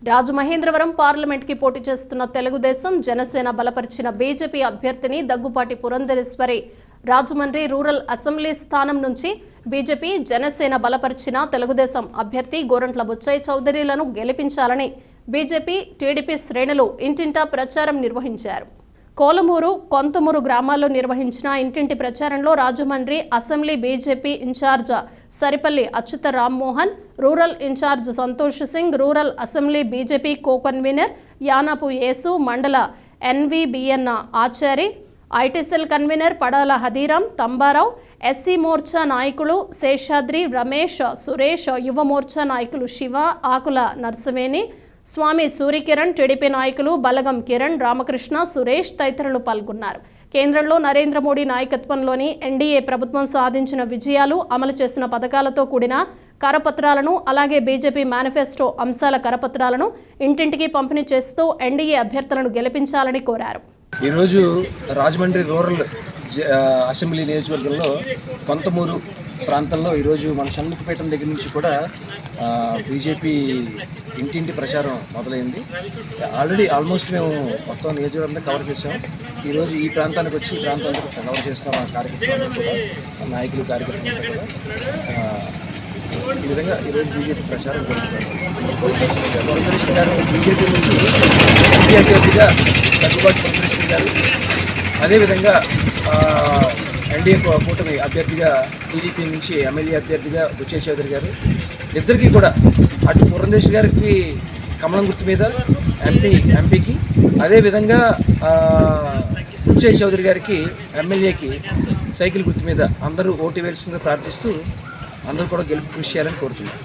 Rajamahendravaram parliament కి పోటీ చేస్తున్న తెలుగుదేశం జనసేన బలపరిచిన బీజేపీ అభ్యర్థిని దగ్గుపాటి పురంధరేశ్వరి రాజమండ్రి రూరల్ అసెంబ్లీ స్థానం నుంచి బీజేపీ జనసేన బలపరిచిన తెలుగుదేశం అభ్యర్థి గోరంట్ల బుచ్చయ్య చౌదరిలను గెలిపించాలని బీజేపీ టీడీపీ శ్రేణులు ఇంటింటా ప్రచారం నిర్వహించారు. కోలమూరు కొంతమూరు గ్రామాల్లో నిర్వహించిన ఇంటింటి ప్రచారంలో Rajahmundry assembly BJP incharge Saripalli Achyuta Rammohan, rural incharge Santosh Singh, rural assembly BJP co convener Yanapu Yesu, మండల NVBN Achari, IT cell convener Padala Hadiram, Tambarao, SC Morcha నాయకులు శేషాద్రి, రమేష్, సురేష్, యువ మోర్చా నాయకులు శివ, ఆకుల నర్సవేణి, స్వామి సూర్యకిరణ్, టీడీపీ నాయకులు బలగం కిరణ్, రామకృష్ణ, సురేష్ తదితరులు పాల్గొన్నారు. కేంద్రంలో నరేంద్ర మోడీ నాయకత్వంలోని ఎన్డీఏ ప్రభుత్వం సాధించిన విజయాలు, అమలు చేసిన పథకాలతో కూడిన కరపత్రాలను, అలాగే బీజేపీ మేనిఫెస్టో అంశాల కరపత్రాలను ఇంటింటికి పంపిణీ చేస్తూ ఎన్డీఏ అభ్యర్థులను గెలిపించాలని కోరారు. ఈరోజు రాజమండ్రి రూరల్ అసెంబ్లీ నియోజకవర్గంలో కొంతమూరు ప్రాంతంలో ఈరోజు మన షణ్ముఖపేటం దగ్గర నుంచి కూడా బీజేపీ ఇంటింటి ప్రచారం మొదలైంది. ఆల్మోస్ట్ మేము మొత్తం నియోజకవర్గంలో కవర్ చేసాం. ఈరోజు ఈ ప్రాంతానికి వచ్చి ఈ ప్రాంతాన్ని కవర్ చేస్తున్నాం. మా కార్యకర్తలు కూడా నాయకులు కార్యకర్తలు కూడా ఈ విధంగా ఈరోజు బీజేపీ ప్రచారం జరుగుతుంది. పురంధరేశ్వరి గారు బీజేపీ నుంచి ఎంపీ అభ్యర్థిగా దగ్గుబాటి పురంధరేశ్వరి గారు, అదేవిధంగా ఎన్డీఏ కూటమి అభ్యర్థిగా టీడీపీ నుంచి ఎమ్మెల్యే అభ్యర్థిగా బుచ్చయ్య చౌదరి గారు, ఇద్దరికీ కూడా అటు పురంధరేశ్వరి గారికి కమలం గుర్తు మీద ఎంపీకి, అదేవిధంగా బుచ్చయ్య చౌదరి గారికి ఎమ్మెల్యేకి సైకిల్ గుర్తు మీద అందరూ ఓటు వేయాల్సిందిగా ప్రార్థిస్తూ అందరూ కూడా గెలుపు కృషి చేయాలని కోరుతున్నారు.